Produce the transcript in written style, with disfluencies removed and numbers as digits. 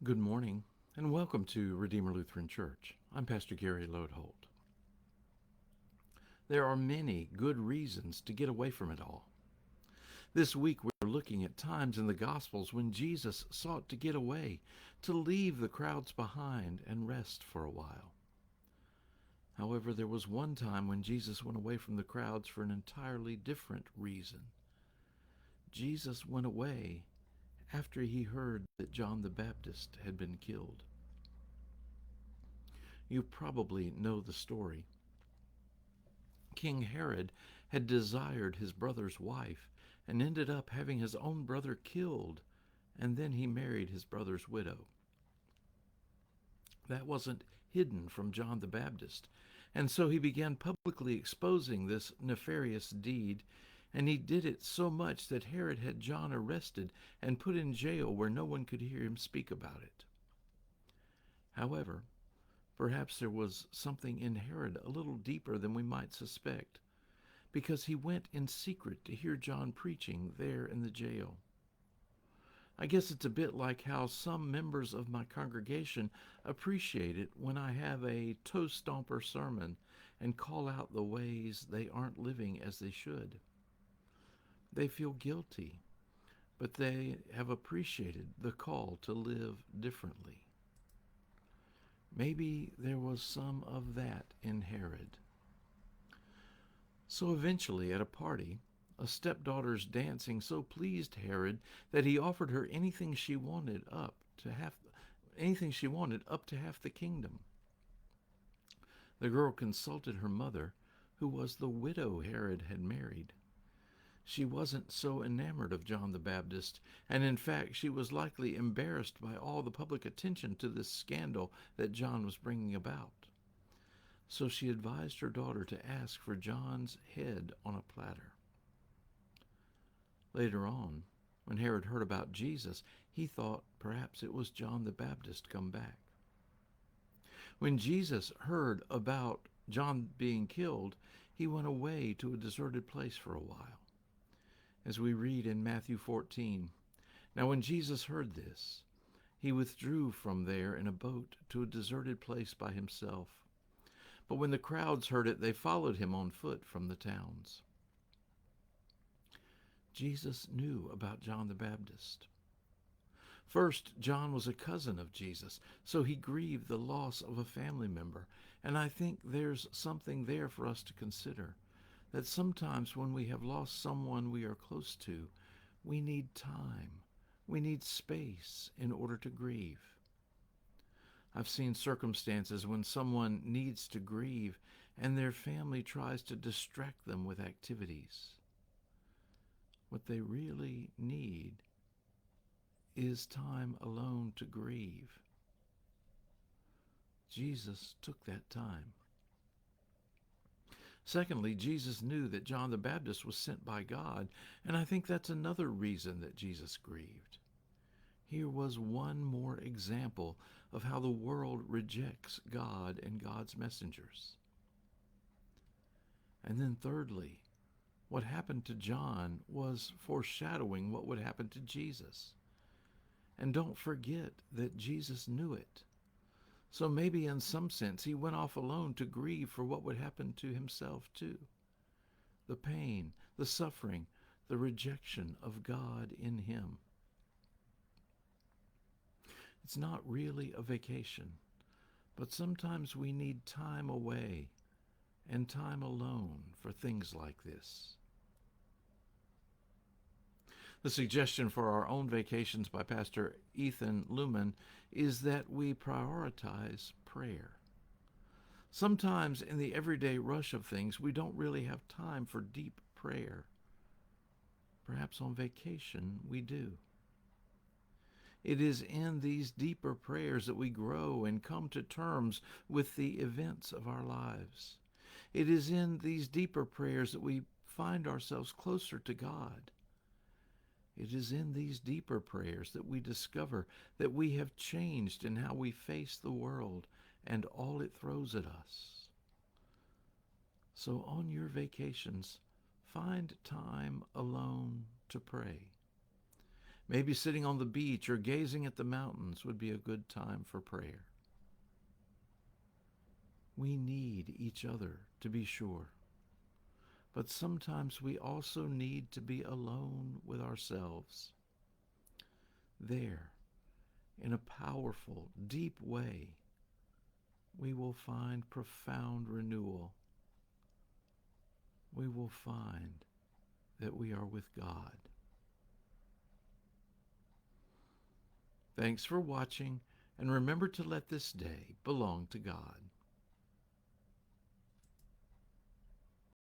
Good morning, and welcome to Redeemer Lutheran Church. I'm Pastor Gary Lodeholt. There are many good reasons to get away from it all. This week we're looking at times in the Gospels when Jesus sought to get away, to leave the crowds behind and rest for a while. However, there was one time when Jesus went away from the crowds for an entirely different reason. Jesus went away after he heard that John the Baptist had been killed. You probably know the story. King Herod had desired his brother's wife and ended up having his own brother killed, and then he married his brother's widow. That wasn't hidden from John the Baptist, and so he began publicly exposing this nefarious deed, and he did it so much that Herod had John arrested and put in jail where no one could hear him speak about it. However, perhaps there was something in Herod a little deeper than we might suspect, because he went in secret to hear John preaching there in the jail. I guess it's a bit like how some members of my congregation appreciate it when I have a toe stomper sermon and call out the ways they aren't living as they should. They feel guilty, but they have appreciated the call to live differently. Maybe there was some of that in Herod. So eventually, at a party, a stepdaughter's dancing so pleased Herod that he offered her anything she wanted up to half the kingdom. The girl consulted her mother, who was the widow Herod had married. She wasn't so enamored of John the Baptist, and in fact she was likely embarrassed by all the public attention to this scandal that John was bringing about. So she advised her daughter to ask for John's head on a platter. Later on, when Herod heard about Jesus, he thought perhaps it was John the Baptist come back. When Jesus heard about John being killed, he went away to a deserted place for a while. As we read in Matthew 14, "Now when Jesus heard this, he withdrew from there in a boat to a deserted place by himself. But when the crowds heard it, they followed him on foot from the towns." Jesus knew about John the Baptist. First, John was a cousin of Jesus, so he grieved the loss of a family member. And I think there's something there for us to consider, that sometimes when we have lost someone we are close to, we need time, we need space in order to grieve. I've seen circumstances when someone needs to grieve and their family tries to distract them with activities. What they really need is time alone to grieve. Jesus took that time. Secondly, Jesus knew that John the Baptist was sent by God, and I think that's another reason that Jesus grieved. Here was one more example of how the world rejects God and God's messengers. And then thirdly, what happened to John was foreshadowing what would happen to Jesus. And don't forget that Jesus knew it. So maybe in some sense he went off alone to grieve for what would happen to himself too. The pain, the suffering, the rejection of God in him. It's not really a vacation, but sometimes we need time away and time alone for things like this. The suggestion for our own vacations by Pastor Ethan Lumen is that we prioritize prayer. Sometimes in the everyday rush of things, we don't really have time for deep prayer. Perhaps on vacation we do. It is in these deeper prayers that we grow and come to terms with the events of our lives. It is in these deeper prayers that we find ourselves closer to God. It is in these deeper prayers that we discover that we have changed in how we face the world and all it throws at us. So on your vacations, find time alone to pray. Maybe sitting on the beach or gazing at the mountains would be a good time for prayer. We need each other, to be sure. But sometimes we also need to be alone with ourselves. There, in a powerful, deep way, we will find profound renewal. We will find that we are with God. Thanks for watching, and remember to let this day belong to God.